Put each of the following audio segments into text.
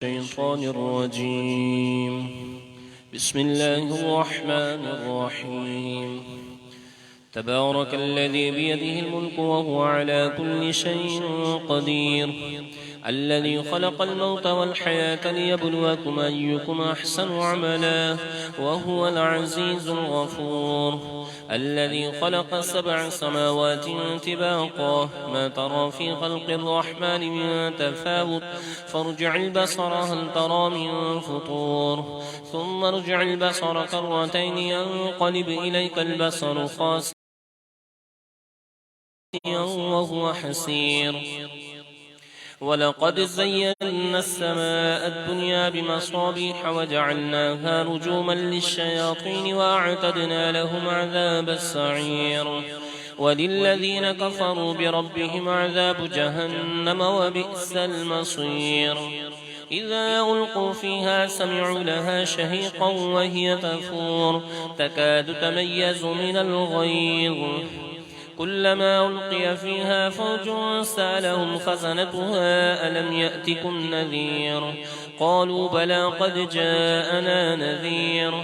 الشيطان الرجيم. بسم الله الرحمن الرحيم. تبارك الذي بيده الملك وهو على كل شيء قدير، الذي خلق الموت والحياة ليبلوكم أيكم أحسن عملا وهو العزيز الغفور، الذي خلق 7 سماوات طباقا ما ترى في خلق الرحمن من تفاوت فارجع البصر هل ترى من فطور ثم ارجع البصر كرتين ينقلب إليك البصر خاسئا وهو حسير. ولقد زينا السماء الدنيا بمصابيح وجعلناها رجوما للشياطين وأعتدنا لهم عذاب السعير. وللذين كفروا بربهم عذاب جهنم وبئس المصير. إذا ألقوا فيها سمعوا لها شهيقا وهي تفور تكاد تميز من الغيظ، كلما ألقي فيها فوج سألهم خزنتها ألم يأتكم نذير؟ قالوا بلى قد جاءنا نذير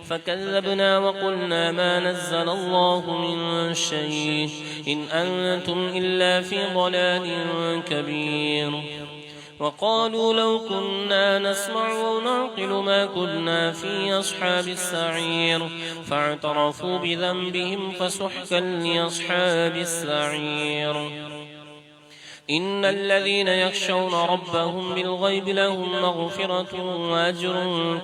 فكذبنا وقلنا ما نزل الله من شيء إن أنتم إلا في ضلال كبير. وقالوا لو كنا نسمع ونعقل ما كنا في أصحاب السعير فاعترفوا بذنبهم فسحقا لأصحاب السعير. إن الذين يخشون ربهم بالغيب لهم مغفرة وأجر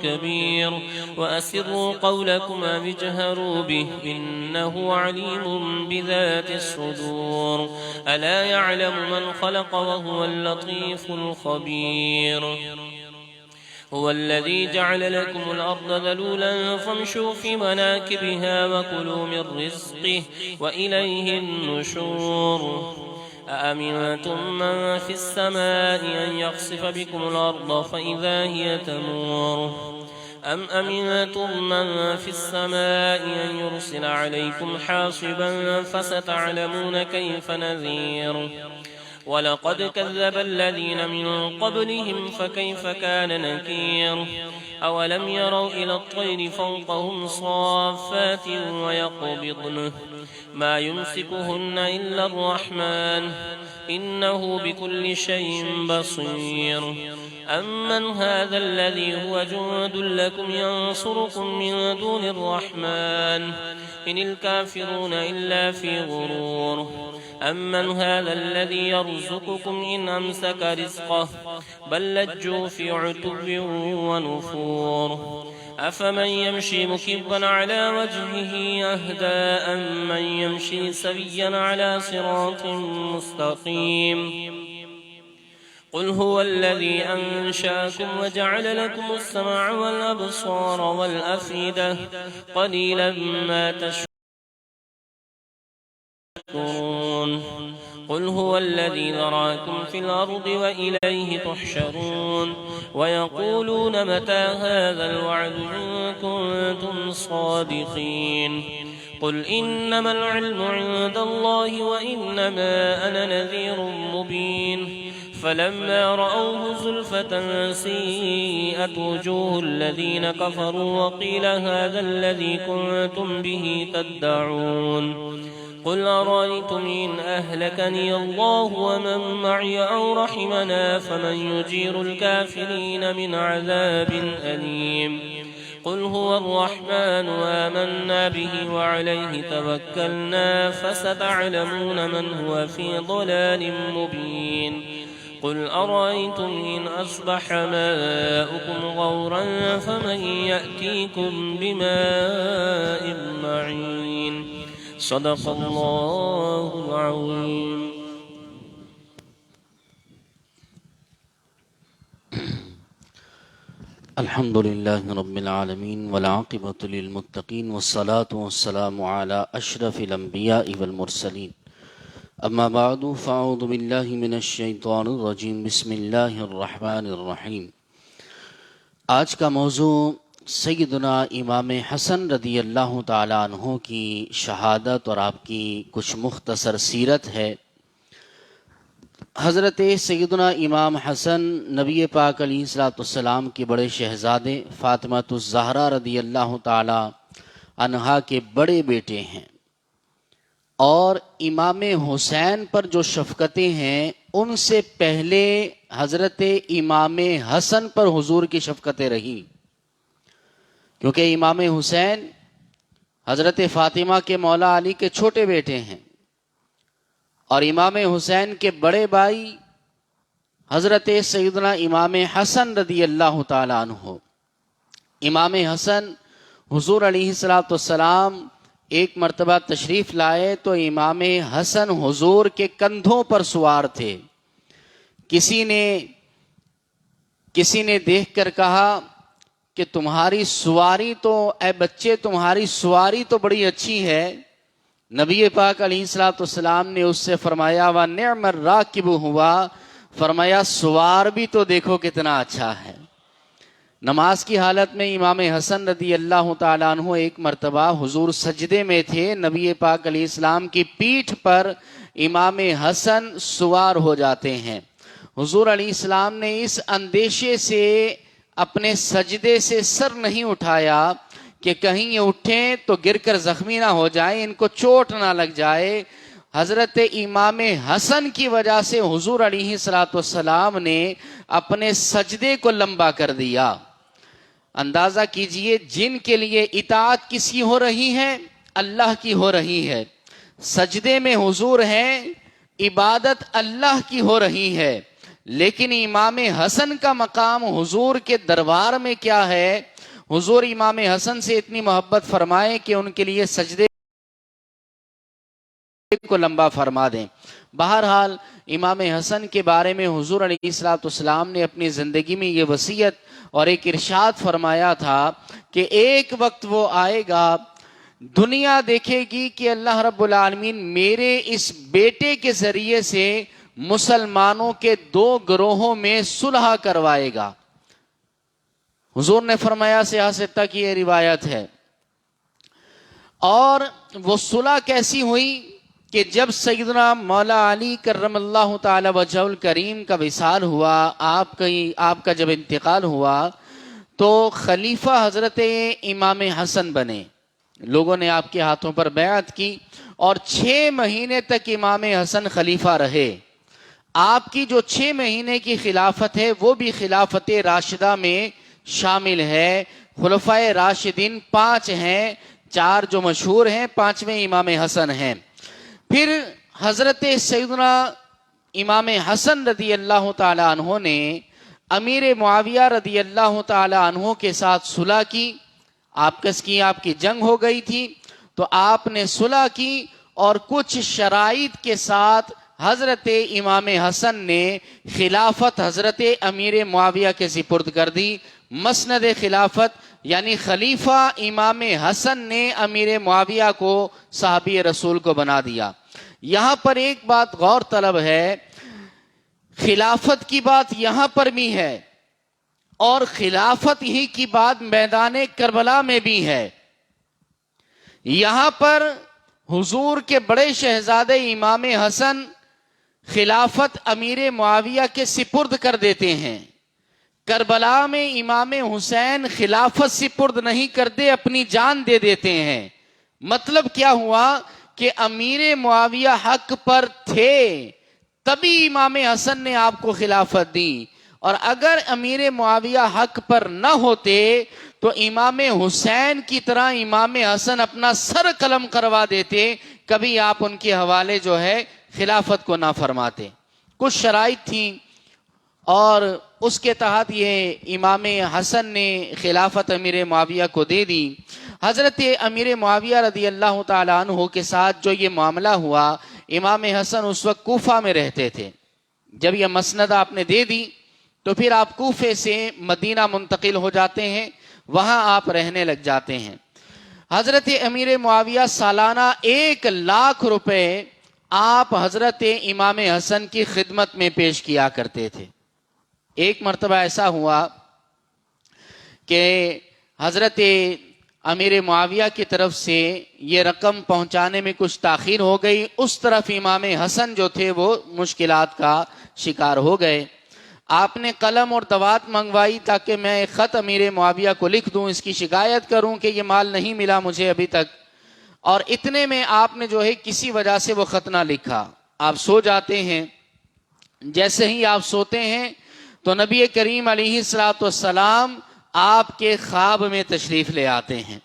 كبير. وأسروا قولكم أو اجهروا به إنه عليم بذات الصدور. ألا يعلم من خلق وهو اللطيف الخبير. هو الذي جعل لكم الأرض ذلولا فامشوا في مناكبها وكلوا من رزقه وإليه النشور. أأمنتم من في السماء أن يخسف بكم الأرض فإذا هي تمور أم أمنتم من في السماء أن يرسل عليكم حاصبا فستعلمون كيف نذير. ولقد كذب الذين من قبلهم فكيف كان نكير. أولم يروا إلى الطير فوقهم صافات ويقبضن ما يمسكهن إلا الرحمن إنه بكل شيء بصير. أمن هذا الذي هو جند لكم ينصركم من دون الرحمن إن الكافرون إلا في غرور. أمن هذا الذي يرزقكم إن أمسك رزقه بل لجوا في عتب ونفور. أفمن يمشي مكبا على وجهه أهدى أم من يمشي سويا على صراط مستقيم. قل هو الذي أنشأكم وجعل لكم السمع والأبصار والأفئدة قليلا ما تشكرون. قل هو الذي ذراكم في الأرض وإليه تحشرون. ويقولون متى هذا الوعد إن كنتم صادقين. قل إنما العلم عند الله وإنما أنا نذير مبين. فلما رأوه زلفة سيئت وجوه الذين كفروا وقيل هذا الذي كنتم به تدعون. قل أرأيتم إن أهلكني الله ومن معي أو رحمنا فمن يجير الكافرين من عذاب أليم. قل هو الرحمن آمنا به وعليه توكلنا فستعلمون من هو في ضلال مبين. قل أرأيتم إن أصبح ماؤكم غورا فمن يأتيكم بماء معين. صدق الله العظيم. الحمد لله رب العالمين والعاقبة للمتقين والصلاة والسلام على أشرف الأنبياء والمرسلين. أما بعد فأعوذ بالله من الشيطان الرجيم. بسم الله الرحمن الرحیم. آج کا موضوع سیدنا امام حسن رضی اللہ تعالیٰ عنہ کی شہادت اور آپ کی کچھ مختصر سیرت ہے. حضرت سیدنا امام حسن نبی پاک علیہ الصلوۃ والسلام کے بڑے شہزادے فاطمہ الزہرا رضی اللہ تعالی عنہا کے بڑے بیٹے ہیں، اور امام حسین پر جو شفقتیں ہیں ان سے پہلے حضرت امام حسن پر حضور کی شفقتیں رہیں، کیونکہ امام حسین حضرت فاطمہ کے مولا علی کے چھوٹے بیٹے ہیں، اور امام حسین کے بڑے بھائی حضرت سیدنا امام حسن رضی اللہ تعالی عنہ۔ امام حسن حضور علیہ الصلوۃ والسلام ایک مرتبہ تشریف لائے تو امام حسن حضور کے کندھوں پر سوار تھے۔ کسی نے دیکھ کر کہا کہ تمہاری سواری تو اے بچے تمہاری سواری تو بڑی اچھی ہے۔ نبی پاک علیہ الصلوۃ والسلام نے اس سے فرمایا وَنِعْمَ الرَّاكِبُ ہوا، فرمایا سوار بھی تو دیکھو کتنا اچھا ہے۔ نماز کی حالت میں امام حسن رضی اللہ تعالیٰ عنہ ایک مرتبہ حضور سجدے میں تھے، نبی پاک علیہ السلام کی پیٹھ پر امام حسن سوار ہو جاتے ہیں۔ حضور علیہ السلام نے اس اندیشے سے اپنے سجدے سے سر نہیں اٹھایا کہ کہیں یہ اٹھیں تو گر کر زخمی نہ ہو جائیں، ان کو چوٹ نہ لگ جائے۔ حضرت امام حسن کی وجہ سے حضور علیہ السلام نے اپنے سجدے کو لمبا کر دیا۔ اندازہ کیجئے جن کے لیے اطاعت کس کی ہو رہی ہے؟ اللہ کی ہو رہی ہے۔ سجدے میں حضور ہیں، عبادت اللہ کی ہو رہی ہے، لیکن امام حسن کا مقام حضور کے دربار میں کیا ہے؟ حضور امام حسن سے اتنی محبت فرمائے کہ ان کے لیے سجدے کو لمبا فرما دیں۔ بہرحال امام حسن کے بارے میں حضور علیہ السلام نے اپنی زندگی میں یہ وصیت اور ایک ارشاد فرمایا تھا کہ ایک وقت وہ آئے گا، دنیا دیکھے گی کہ اللہ رب العالمین میرے اس بیٹے کے ذریعے سے مسلمانوں کے دو گروہوں میں صلح کروائے گا۔ حضور نے فرمایا صحیح ستہ کی یہ روایت ہے، اور وہ صلح کیسی ہوئی کہ جب سیدنا مولا علی کرم اللہ تعالی وجہہ الکریم کا وصال ہوا، آپ کا جب انتقال ہوا تو خلیفہ حضرت امام حسن بنے۔ لوگوں نے آپ کے ہاتھوں پر بیعت کی اور 6 مہینے تک امام حسن خلیفہ رہے۔ آپ کی جو 6 مہینے کی خلافت ہے وہ بھی خلافت راشدہ میں شامل ہے۔ خلفائے راشدین 5 ہیں، 4 جو مشہور ہیں، 5ویں امام حسن ہیں۔ پھر حضرت سیدنا امام حسن رضی اللہ تعالی عنہ نے امیر معاویہ رضی اللہ تعالی عنہ کے ساتھ صلح کی۔ آپس کی آپ کی جنگ ہو گئی تھی تو آپ نے صلح کی اور کچھ شرائط کے ساتھ حضرت امام حسن نے خلافت حضرت امیر معاویہ کے سپرد کر دی۔ مسند خلافت یعنی خلیفہ امام حسن نے امیر معاویہ کو صحابی رسول کو بنا دیا۔ یہاں پر ایک بات غور طلب ہے، خلافت کی بات یہاں پر بھی ہے اور خلافت ہی کی بات میدان کربلا میں بھی ہے۔ یہاں پر حضور کے بڑے شہزادے امام حسن خلافت امیر معاویہ کے سپرد کر دیتے ہیں۔ کربلا میں امام حسین خلافت سپرد نہیں کرتے، اپنی جان دے دیتے ہیں۔ مطلب کیا ہوا کہ امیر معاویہ حق پر تھے تبھی امام حسن نے آپ کو خلافت دی، اور اگر امیر معاویہ حق پر نہ ہوتے تو امام حسین کی طرح امام حسن اپنا سر قلم کروا دیتے، کبھی آپ ان کے حوالے جو ہے خلافت کو نہ فرماتے۔ کچھ شرائط تھیں اور اس کے تحت یہ امام حسن نے خلافت امیر معاویہ کو دے دی۔ حضرت امیر معاویہ رضی اللہ تعالیٰ عنہ کے ساتھ جو یہ معاملہ ہوا، امام حسن اس وقت کوفہ میں رہتے تھے۔ جب یہ مسند آپ نے دے دی تو پھر آپ کوفے سے مدینہ منتقل ہو جاتے ہیں، وہاں آپ رہنے لگ جاتے ہیں۔ حضرت امیر معاویہ سالانہ 1,00,000 روپے آپ حضرت امام حسن کی خدمت میں پیش کیا کرتے تھے۔ ایک مرتبہ ایسا ہوا کہ حضرت امیر معاویہ کی طرف سے یہ رقم پہنچانے میں کچھ تاخیر ہو گئی، اس طرف امام حسن جو تھے وہ مشکلات کا شکار ہو گئے۔ آپ نے قلم اور دوات منگوائی تاکہ میں ایک خط امیر معاویہ کو لکھ دوں، اس کی شکایت کروں کہ یہ مال نہیں ملا مجھے ابھی تک، اور اتنے میں آپ نے جو ہے کسی وجہ سے وہ خط نہ لکھا۔ آپ سو جاتے ہیں، جیسے ہی آپ سوتے ہیں تو نبی کریم علیہ السلام آپ کے خواب میں تشریف لے آتے ہیں،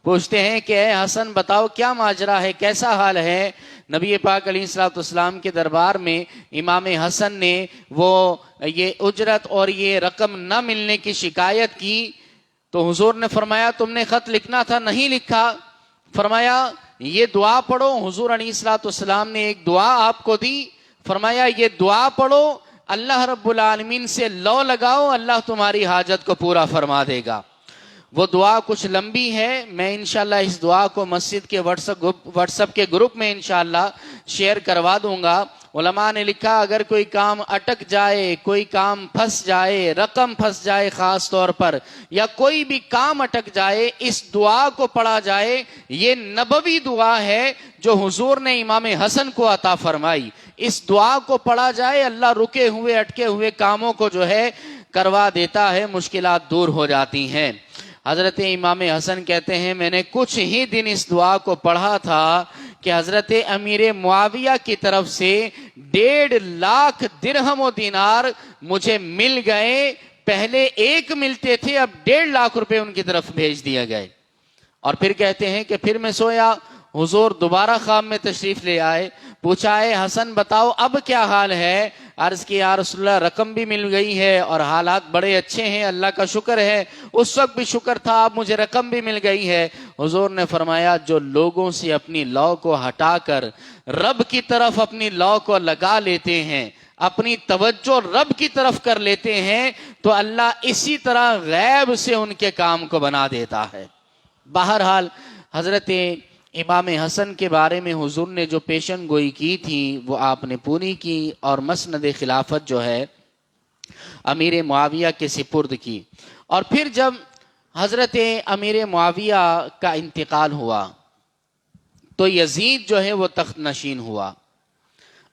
پوچھتے ہیں کہ اے حسن بتاؤ کیا ماجرا ہے، کیسا حال ہے۔ نبی پاک علیہ السلام کے دربار میں امام حسن نے وہ یہ اجرت اور یہ رقم نہ ملنے کی شکایت کی، تو حضور نے فرمایا تم نے خط لکھنا تھا، نہیں لکھا۔ فرمایا یہ دعا پڑھو۔ حضور علیہ السلام نے ایک دعا آپ کو دی، فرمایا یہ دعا پڑھو، اللہ رب العالمین سے لو لگاؤ، اللہ تمہاری حاجت کو پورا فرما دے گا۔ وہ دعا کچھ لمبی ہے، میں انشاءاللہ اس دعا کو مسجد کے واٹس ایپ کے گروپ میں انشاءاللہ شیئر کروا دوں گا۔ علماء نے لکھا اگر کوئی کام اٹک جائے، کوئی کام پھنس جائے، رقم پھنس جائے خاص طور پر، یا کوئی بھی کام اٹک جائے، اس دعا کو پڑھا جائے۔ یہ نبوی دعا ہے جو حضور نے امام حسن کو عطا فرمائی۔ اس دعا کو پڑھا جائے، اللہ رکے ہوئے اٹکے ہوئے کاموں کو جو ہے کروا دیتا ہے، مشکلات دور ہو جاتی ہیں۔ حضرت امام حسن کہتے ہیں میں نے کچھ ہی دن اس دعا کو پڑھا تھا کہ حضرت امیر معاویہ کی طرف سے 1.5 لاکھ درہم و دینار مجھے مل گئے۔ پہلے ایک ملتے تھے، اب 1.5 لاکھ روپے ان کی طرف بھیج دیا گئے۔ اور پھر کہتے ہیں کہ پھر میں سویا، حضور دوبارہ خواب میں تشریف لے آئے، پوچھا اے حسن بتاؤ اب کیا حال ہے۔ عرض کی یا رسول اللہ رقم بھی مل گئی ہے اور حالات بڑے اچھے ہیں، اللہ کا شکر ہے، اس وقت بھی شکر تھا، اب مجھے رقم بھی مل گئی ہے۔ حضور نے فرمایا جو لوگوں سے اپنی لو کو ہٹا کر رب کی طرف اپنی لو کو لگا لیتے ہیں، اپنی توجہ رب کی طرف کر لیتے ہیں، تو اللہ اسی طرح غیب سے ان کے کام کو بنا دیتا ہے۔ بہرحال حضرت امام حسن کے بارے میں حضور نے جو پیشن گوئی کی تھی وہ آپ نے پوری کی، اور مسند خلافت جو ہے امیر معاویہ کے سپرد کی۔ اور پھر جب حضرت امیر معاویہ کا انتقال ہوا تو یزید جو ہے وہ تخت نشین ہوا۔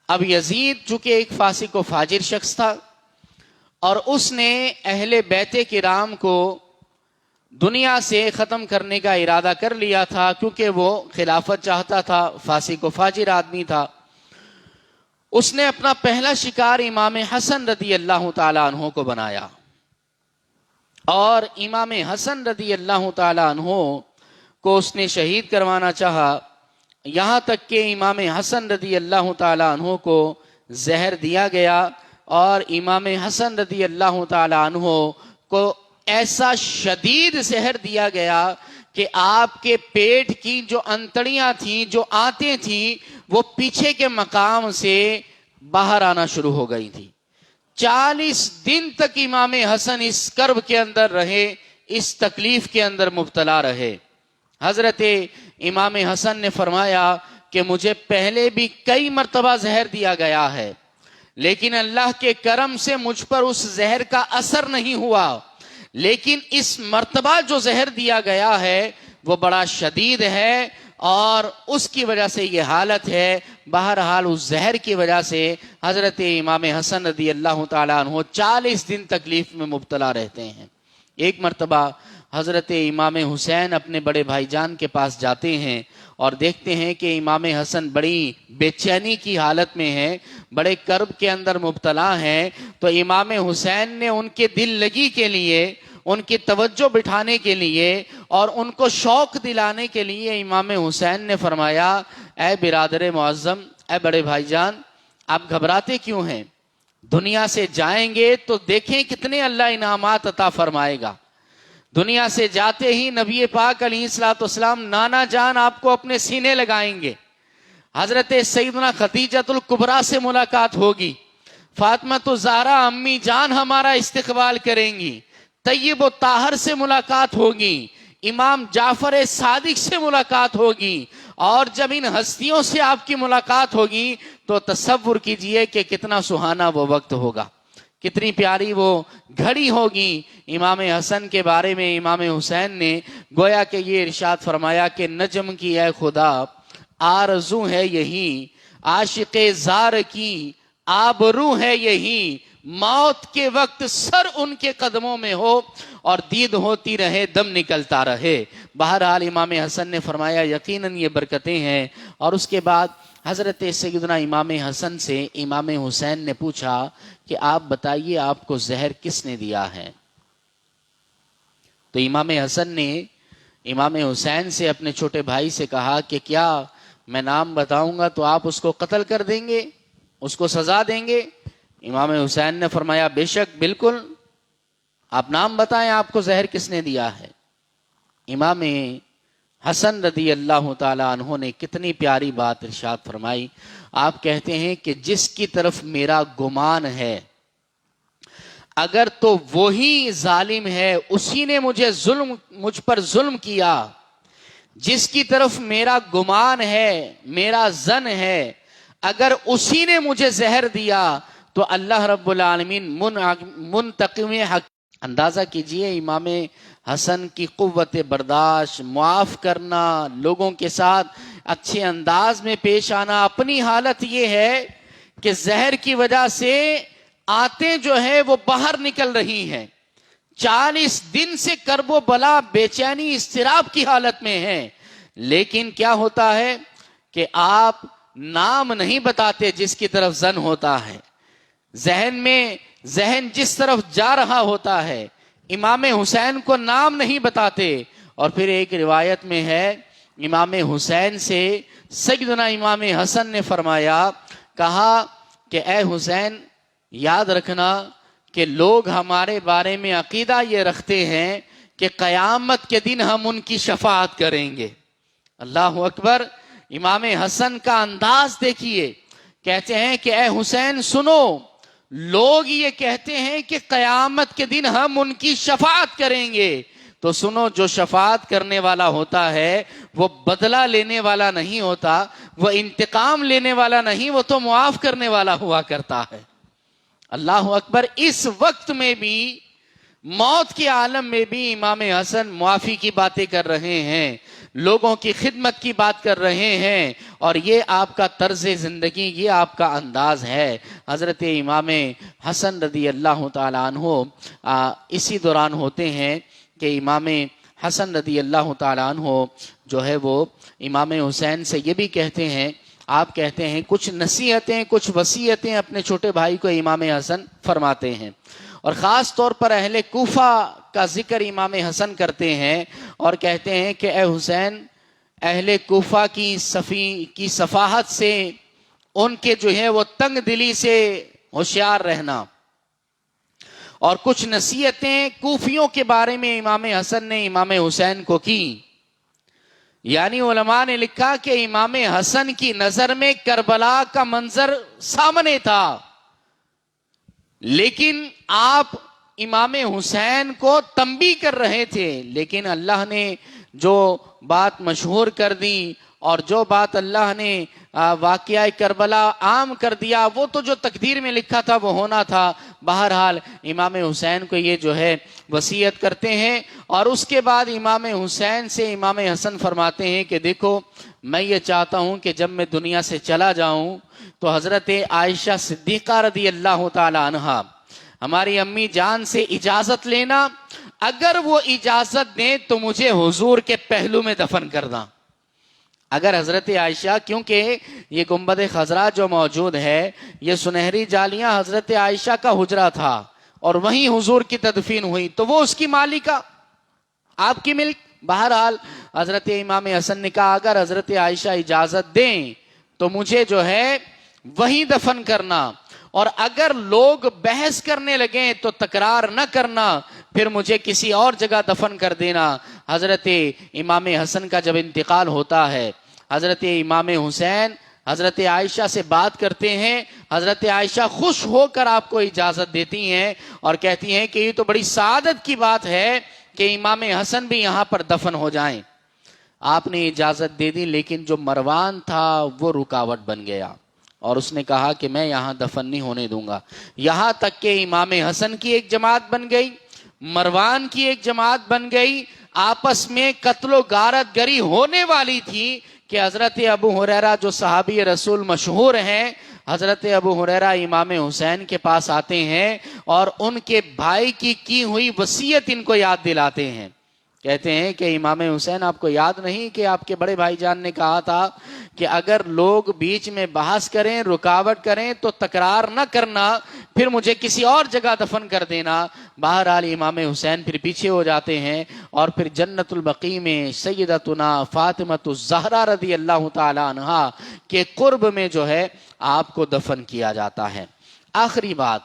اب یزید چونکہ ایک فاسق و فاجر شخص تھا، اور اس نے اہل بیت کرام کو دنیا سے ختم کرنے کا ارادہ کر لیا تھا، کیونکہ وہ خلافت چاہتا تھا، فاسق و فاجر آدمی تھا۔ اس نے اپنا پہلا شکار امام حسن رضی اللہ تعالیٰ عنہ کو بنایا، اور امام حسن رضی اللہ تعالیٰ عنہ کو اس نے شہید کروانا چاہا، یہاں تک کہ امام حسن رضی اللہ تعالیٰ عنہ کو زہر دیا گیا، اور امام حسن رضی اللہ تعالیٰ عنہ کو ایسا شدید زہر دیا گیا کہ آپ کے پیٹ کی جو انتڑیاں تھیں، جو آنتیں تھیں، وہ پیچھے کے مقام سے باہر آنا شروع ہو گئی تھی۔ 40 دن تک امام حسن اس کرب کے اندر رہے، اس تکلیف کے اندر مبتلا رہے۔ حضرت امام حسن نے فرمایا کہ مجھے پہلے بھی کئی مرتبہ زہر دیا گیا ہے، لیکن اللہ کے کرم سے مجھ پر اس زہر کا اثر نہیں ہوا، لیکن اس مرتبہ جو زہر دیا گیا ہے وہ بڑا شدید ہے، اور اس کی وجہ سے یہ حالت ہے۔ بہرحال اس زہر کی وجہ سے حضرت امام حسن رضی اللہ تعالیٰ عنہ 40 دن تکلیف میں مبتلا رہتے ہیں۔ ایک مرتبہ حضرت امام حسین اپنے بڑے بھائی جان کے پاس جاتے ہیں اور دیکھتے ہیں کہ امام حسن بڑی بے چینی کی حالت میں ہیں، بڑے کرب کے اندر مبتلا ہیں، تو امام حسین نے ان کے دل لگی کے لیے، ان کی توجہ بٹھانے کے لیے اور ان کو شوق دلانے کے لیے امام حسین نے فرمایا اے برادر معظم، اے بڑے بھائی جان، آپ گھبراتے کیوں ہیں؟ دنیا سے جائیں گے تو دیکھیں کتنے اللہ انعامات عطا فرمائے گا۔ دنیا سے جاتے ہی نبی پاک علیہ السلام نانا جان آپ کو اپنے سینے لگائیں گے، حضرت سیدنا خدیجۃ الکبریٰ سے ملاقات ہوگی، فاطمہ الزہرا امی جان ہمارا استقبال کریں گی، طیب و طاہر سے ملاقات ہوگی، امام جعفر صادق سے ملاقات ہوگی، اور جب ان ہستیوں سے آپ کی ملاقات ہوگی تو تصور کیجئے کہ کتنا سہانا وہ وقت ہوگا، کتنی پیاری وہ گھڑی ہوگی امام حسن کے بارے میں۔ امام حسین نے گویا کہ یہ ارشاد فرمایا کہ نجم کی اے خدا آرزو ہے یہی، عاشق زار کی آبرو ہے یہی، موت کے وقت سر ان کے قدموں میں ہو اور دید ہوتی رہے دم نکلتا رہے۔ بہرحال امام حسن نے فرمایا یقیناً یہ برکتیں ہیں۔ اور اس کے بعد حضرت سیدنا امام حسن سے امام حسین نے پوچھا کہ آپ بتائیے آپ کو زہر کس نے دیا ہے؟ تو امام حسن نے امام حسین سے اپنے چھوٹے بھائی سے کہا کہ کیا میں نام بتاؤں گا تو آپ اس کو قتل کر دیں گے، اس کو سزا دیں گے؟ امام حسین نے فرمایا بے شک، بالکل، آپ نام بتائیں آپ کو زہر کس نے دیا ہے۔ امام حسن رضی اللہ تعالی عنہ نے کتنی پیاری بات ارشاد فرمائی۔ آپ کہتے ہیں کہ جس کی طرف میرا گمان ہے اگر تو وہی ظالم ہے، اسی نے مجھ پر ظلم کیا، جس کی طرف میرا گمان ہے، میرا ظن ہے، اگر اسی نے مجھے زہر دیا تو اللہ رب العالمین منتقم حق۔ اندازہ کیجئے امام حسن کی قوت برداشت، معاف کرنا، لوگوں کے ساتھ اچھے انداز میں پیش آنا۔ اپنی حالت یہ ہے کہ زہر کی وجہ سے آنتیں جو ہے وہ باہر نکل رہی ہیں، 40 دن سے کرب و بلا، بے چینی، اضطراب کی حالت میں ہیں، لیکن کیا ہوتا ہے کہ آپ نام نہیں بتاتے جس کی طرف ظن ہوتا ہے، ذہن جس طرف جا رہا ہوتا ہے، امام حسین کو نام نہیں بتاتے۔ اور پھر ایک روایت میں ہے امام حسین سے سیدنا امام حسن نے فرمایا، کہا کہ اے حسین یاد رکھنا کہ لوگ ہمارے بارے میں عقیدہ یہ رکھتے ہیں کہ قیامت کے دن ہم ان کی شفاعت کریں گے۔ اللہ اکبر! امام حسن کا انداز دیکھیے، کہتے ہیں کہ اے حسین سنو، لوگ یہ کہتے ہیں کہ قیامت کے دن ہم ان کی شفاعت کریں گے، تو سنو، جو شفاعت کرنے والا ہوتا ہے وہ بدلہ لینے والا نہیں ہوتا، وہ انتقام لینے والا نہیں، وہ تو معاف کرنے والا ہوا کرتا ہے۔ اللہ اکبر! اس وقت میں بھی، موت کے عالم میں بھی امام حسن معافی کی باتیں کر رہے ہیں، لوگوں کی خدمت کی بات کر رہے ہیں، اور یہ آپ کا طرز زندگی، یہ آپ کا انداز ہے۔ حضرت امام حسن رضی اللہ تعالیٰ عنہ اسی دوران ہوتے ہیں کہ امام حسن رضی اللہ تعالیٰ عنہ جو ہے وہ امام حسین سے یہ بھی کہتے ہیں، آپ کہتے ہیں کچھ نصیحتیں، کچھ وصیتیں اپنے چھوٹے بھائی کو امام حسن فرماتے ہیں، اور خاص طور پر اہل کوفہ کا ذکر امام حسن کرتے ہیں اور کہتے ہیں کہ اے حسین، اہل کوفہ کی صفاحت سے، ان کے جو ہے وہ تنگ دلی سے ہوشیار رہنا۔ اور کچھ نصیحتیں کوفیوں کے بارے میں امام حسن نے امام حسین کو کی۔ یعنی علماء نے لکھا کہ امام حسن کی نظر میں کربلا کا منظر سامنے تھا، لیکن آپ امام حسین کو تنبیہ کر رہے تھے، لیکن اللہ نے جو بات مشہور کر دی اور جو بات اللہ نے واقعہ کربلا عام کر دیا، وہ تو جو تقدیر میں لکھا تھا وہ ہونا تھا۔ بہرحال امام حسین کو یہ جو ہے وصیت کرتے ہیں، اور اس کے بعد امام حسین سے امام حسن فرماتے ہیں کہ دیکھو، میں یہ چاہتا ہوں کہ جب میں دنیا سے چلا جاؤں تو حضرت عائشہ صدیقہ رضی اللہ تعالی عنہا، ہماری امی جان سے اجازت لینا، اگر وہ اجازت دیں تو مجھے حضور کے پہلو میں دفن کرنا۔ اگر حضرت عائشہ، کیونکہ یہ گنبد خضرا جو موجود ہے، یہ سنہری جالیاں حضرت عائشہ کا حجرہ تھا اور وہیں حضور کی تدفین ہوئی، تو وہ اس کی مالکہ، آپ کی ملک۔ بہرحال حضرت امام حسن نے کہا اگر حضرت عائشہ اجازت دیں تو مجھے جو ہے وہیں دفن کرنا، اور اگر لوگ بحث کرنے لگیں تو تکرار نہ کرنا، پھر مجھے کسی اور جگہ دفن کر دینا۔ حضرت امام حسن کا جب انتقال ہوتا ہے، حضرت امام حسین حضرت عائشہ سے بات کرتے ہیں، حضرت عائشہ خوش ہو کر آپ کو اجازت دیتی ہیں اور کہتی ہیں کہ یہ تو بڑی سعادت کی بات ہے کہ امام حسن بھی یہاں پر دفن ہو جائیں۔ آپ نے اجازت دے دی، لیکن جو مروان تھا وہ رکاوٹ بن گیا۔ اور اس نے کہا کہ میں یہاں دفن نہیں ہونے دوں گا. یہاں تک کہ امام حسن کی ایک جماعت بن گئی, مروان کی ایک جماعت بن گئی, آپس میں قتل و غارت گری ہونے والی تھی کہ حضرت ابو ہریرہ جو صحابی رسول مشہور ہیں, حضرت ابو ہریرہ امام حسین کے پاس آتے ہیں اور ان کے بھائی کی ہوئی وصیت ان کو یاد دلاتے ہیں. کہتے ہیں کہ امام حسین آپ کو یاد نہیں کہ آپ کے بڑے بھائی جان نے کہا تھا کہ اگر لوگ بیچ میں بحث کریں, رکاوٹ کریں تو تکرار نہ کرنا, پھر مجھے کسی اور جگہ دفن کر دینا. بہرحال امام حسین پھر پیچھے ہو جاتے ہیں اور پھر جنت البقیع میں سیدتنا فاطمۃ الزہرا رضی اللہ تعالی عنہا کے قرب میں جو ہے آپ کو دفن کیا جاتا ہے. آخری بات,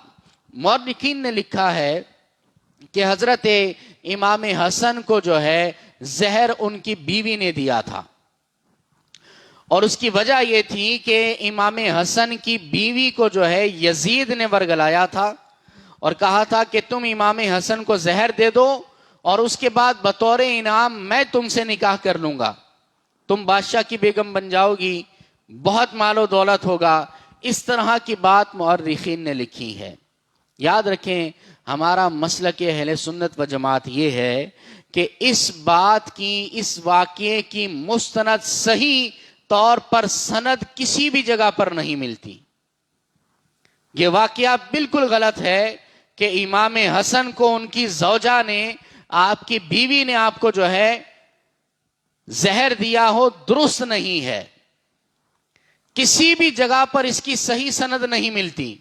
مورخین نے لکھا ہے کہ حضرت امام حسن کو جو ہے زہر ان کی بیوی نے دیا تھا, اور اس کی وجہ یہ تھی کہ امام حسن کی بیوی کو جو ہے یزید نے ورگلایا تھا اور کہا تھا کہ تم امام حسن کو زہر دے دو اور اس کے بعد بطور انعام میں تم سے نکاح کر لوں گا, تم بادشاہ کی بیگم بن جاؤ گی, بہت مال و دولت ہوگا. اس طرح کی بات مورخین نے لکھی ہے. یاد رکھیں, ہمارا مسلک اہل سنت و جماعت یہ ہے کہ اس بات کی, اس واقعے کی مستند صحیح طور پر سند کسی بھی جگہ پر نہیں ملتی. یہ واقعہ بالکل غلط ہے کہ امام حسن کو ان کی زوجہ نے, آپ کی بیوی نے آپ کو جو ہے زہر دیا ہو, درست نہیں ہے. کسی بھی جگہ پر اس کی صحیح سند نہیں ملتی.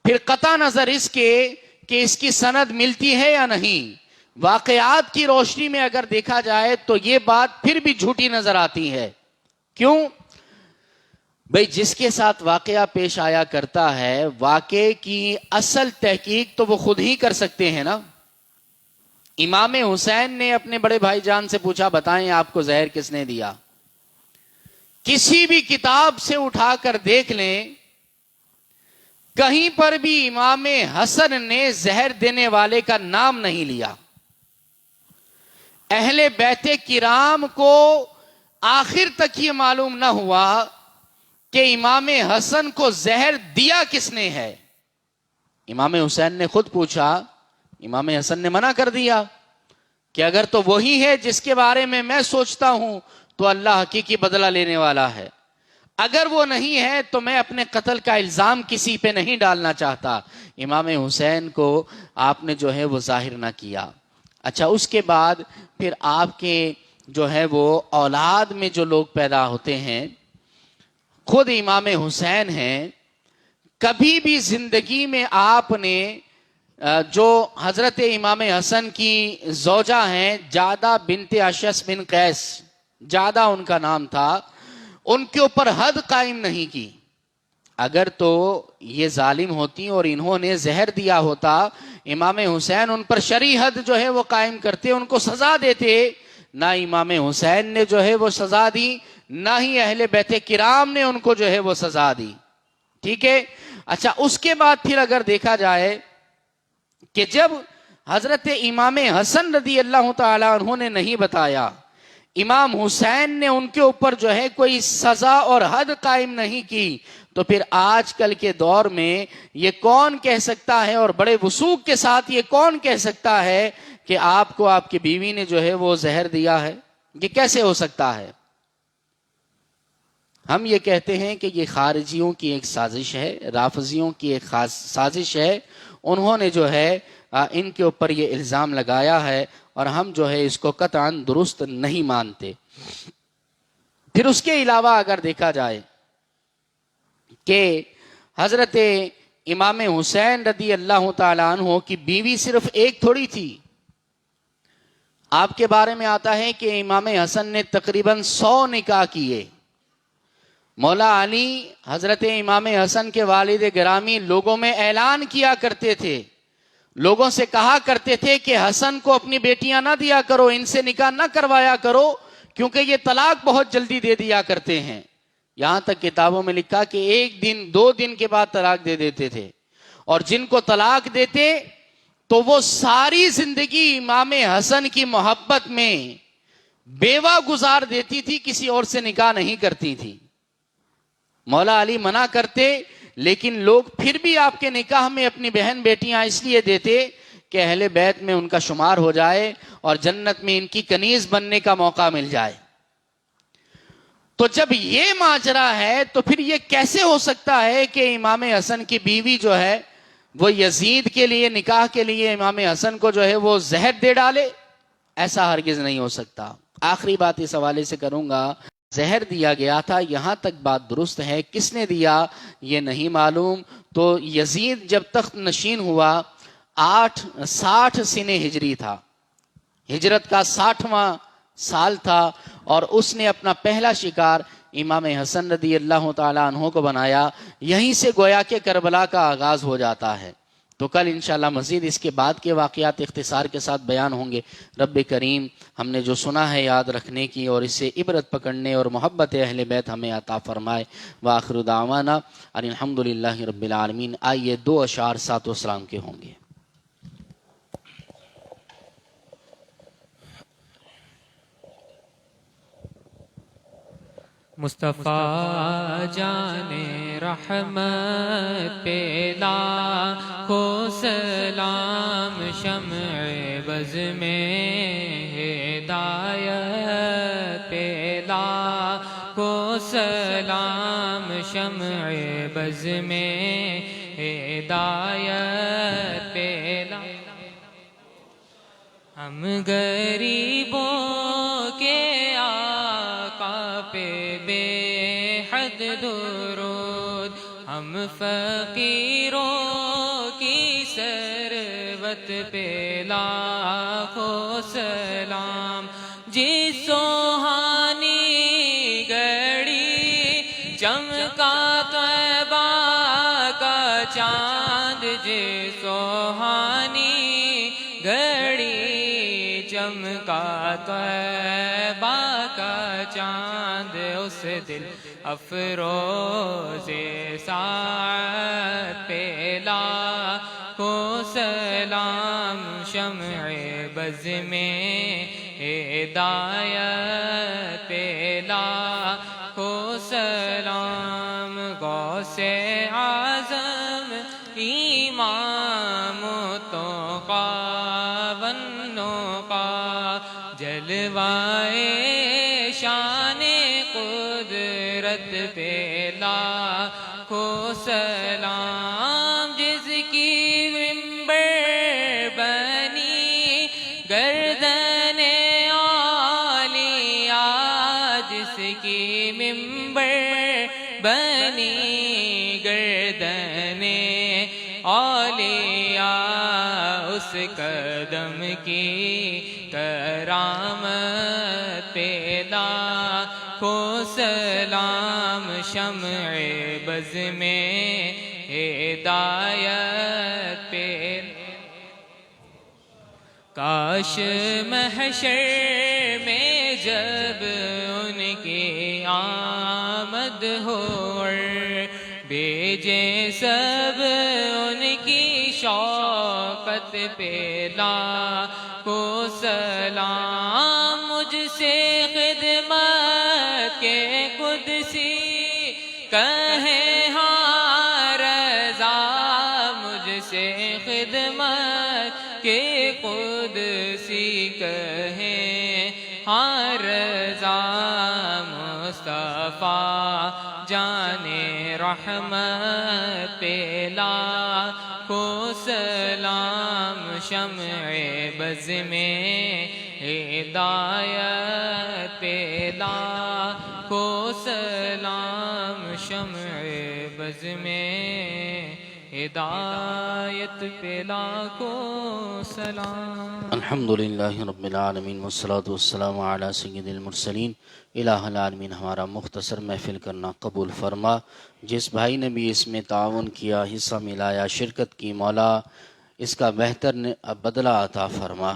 پھر قطع نظر اس کے کہ اس کی سند ملتی ہے یا نہیں, واقعات کی روشنی میں اگر دیکھا جائے تو یہ بات پھر بھی جھوٹی نظر آتی ہے. کیوں بھئی, جس کے ساتھ واقعہ پیش آیا کرتا ہے, واقعے کی اصل تحقیق تو وہ خود ہی کر سکتے ہیں نا. امام حسین نے اپنے بڑے بھائی جان سے پوچھا, بتائیں آپ کو زہر کس نے دیا؟ کسی بھی کتاب سے اٹھا کر دیکھ لیں, کہیں پر بھی امام حسن نے زہر دینے والے کا نام نہیں لیا. اہل بیت کرام کو آخر تک یہ معلوم نہ ہوا کہ امام حسن کو زہر دیا کس نے ہے. امام حسین نے خود پوچھا, امام حسن نے منع کر دیا کہ اگر تو وہی ہے جس کے بارے میں میں سوچتا ہوں تو اللہ حقیقی بدلہ لینے والا ہے, اگر وہ نہیں ہے تو میں اپنے قتل کا الزام کسی پہ نہیں ڈالنا چاہتا. امام حسین کو آپ نے جو ہے وہ ظاہر نہ کیا. اچھا, اس کے بعد پھر آپ کے جو ہے وہ اولاد میں جو لوگ پیدا ہوتے ہیں, خود امام حسین ہیں. کبھی بھی زندگی میں آپ نے جو حضرت امام حسن کی زوجہ ہیں, جادہ بنت اشعث بن قیس, جادہ ان کا نام تھا, ان کے اوپر حد قائم نہیں کی. اگر تو یہ ظالم ہوتی اور انہوں نے زہر دیا ہوتا, امام حسین ان پر شرعی حد جو ہے وہ قائم کرتے, ان کو سزا دیتے. نہ امام حسین نے جو ہے وہ سزا دی, نہ ہی اہل بیت کرام نے ان کو جو ہے وہ سزا دی. ٹھیک ہے. اچھا, اس کے بعد پھر اگر دیکھا جائے کہ جب حضرت امام حسن رضی اللہ تعالی عنہ نے نہیں بتایا, امام حسین نے ان کے اوپر جو ہے کوئی سزا اور حد قائم نہیں کی, تو پھر آج کل کے دور میں یہ کون کہہ سکتا ہے, اور بڑے وثوق کے ساتھ یہ کون کہہ سکتا ہے کہ آپ کو آپ کی بیوی نے جو ہے وہ زہر دیا ہے؟ یہ کیسے ہو سکتا ہے؟ ہم یہ کہتے ہیں کہ یہ خارجیوں کی ایک سازش ہے, رافضیوں کی ایک خاص سازش ہے. انہوں نے جو ہے ان کے اوپر یہ الزام لگایا ہے, اور ہم جو ہے اس کو قطعاً درست نہیں مانتے. پھر اس کے علاوہ اگر دیکھا جائے کہ حضرت امام حسین رضی اللہ تعالیٰ عنہ کی بیوی صرف ایک تھوڑی تھی. آپ کے بارے میں آتا ہے کہ امام حسن نے تقریباً 100 نکاح کیے. مولا علی حضرت امام حسن کے والد گرامی لوگوں میں اعلان کیا کرتے تھے, لوگوں سے کہا کرتے تھے کہ حسن کو اپنی بیٹیاں نہ دیا کرو, ان سے نکاح نہ کروایا کرو, کیونکہ یہ طلاق بہت جلدی دے دیا کرتے ہیں. یہاں تک کتابوں میں لکھا کہ 1 دن 2 دن کے بعد طلاق دے دیتے تھے, اور جن کو طلاق دیتے تو وہ ساری زندگی امام حسن کی محبت میں بیوہ گزار دیتی تھی, کسی اور سے نکاح نہیں کرتی تھی. مولا علی منع کرتے، لیکن لوگ پھر بھی آپ کے نکاح میں اپنی بہن بیٹیاں اس لیے دیتے کہ اہل بیت میں ان کا شمار ہو جائے اور جنت میں ان کی کنیز بننے کا موقع مل جائے۔ تو جب یہ ماجرا ہے تو پھر یہ کیسے ہو سکتا ہے کہ امام حسن کی بیوی جو ہے وہ یزید کے لیے نکاح کے لیے امام حسن کو جو ہے وہ زہر دے ڈالے؟ ایسا ہرگز نہیں ہو سکتا۔ آخری بات اس حوالے سے کروں گا، زہر دیا گیا تھا یہاں تک بات درست ہے، کس نے دیا یہ نہیں معلوم۔ تو یزید جب تخت نشین ہوا 60 سنِ ہجری تھا، ہجرت کا 60واں سال تھا، اور اس نے اپنا پہلا شکار امام حسن رضی اللہ تعالیٰ عنہ کو بنایا۔ یہیں سے گویا کہ کربلا کا آغاز ہو جاتا ہے۔ تو کل انشاءاللہ مزید اس کے بعد کے واقعات اختصار کے ساتھ بیان ہوں گے۔ رب کریم ہم نے جو سنا ہے یاد رکھنے کی اور اسے عبرت پکڑنے اور محبت اہل بیت ہمیں عطا فرمائے۔ وآخر دعوانا ان الحمدللہ رب العالمین۔ آئیے 2 اشعار صلوات و سلام کے ہوں گے۔ مصطفیٰ جان رحمت پہ لاکھوں سلام، شمع بز میں ہدایت پہ لاکھوں سلام، شمع بز میں ہدایت پہ ہم غریبوں کے آقا پہ بے حد درود، ہم فقیروں کی ثروت پہ لاکھوں سلام، جس سوہانی گھڑی چمکا طیبہ کا چاند، جس سوہانی گھڑی چمکا طیبہ کا چاند، اس دل افروز ساعت پہ لاکھوں سلام، شمع بز میں ہدایت پہ لاکھوں سلام، غوث اعظم امام توقا جلوائے شان قدرت پہ لاکھوں سلام، جس کی منبر بنی گردن اولیاء، جس کی منبر بنی گردن اولیاء، اس قدم کی کرامت پہ لاکھوں سلام، شمع بز میں ہدایت پہ، کاش محشر میں جب ان کی آمد ہو اور بھیجے سب ان کی شوقت پہ لاکھوں سلام، مجھ سے خدمت کے قدسی کہیں ہاں رضا، مجھ سے خدمت کے قدسی کہیں ہاں رضا، مصطفیٰ جان رحمت پہ لاکھوں سلام، شمع بز میں ہدایت پہ لاکھوں سلام، شمع بز میں ہدایت پہ لاکھوں سلام۔ الحمدللہ رب العالمین والصلاة والسلام علی سید المرسلین۔ الہ العالمین ہمارا مختصر محفل کرنا قبول فرما۔ جس بھائی نے بھی اس میں تعاون کیا، حصہ ملایا، شرکت کی، مولا اس کا بہتر بدلہ عطا فرما۔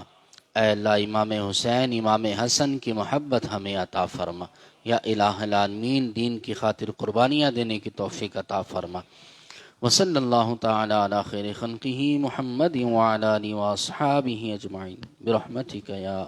اے اللہ امام حسین امام حسن کی محبت ہمیں عطا فرما۔ یا الہ العالمین دین کی خاطر قربانیاں دینے کی توفیق عطا فرما۔ وصلی اللہ تعالی علی خیر خلقہ محمد وعلی آلہ واصحابہ اجمعین برحمتک یا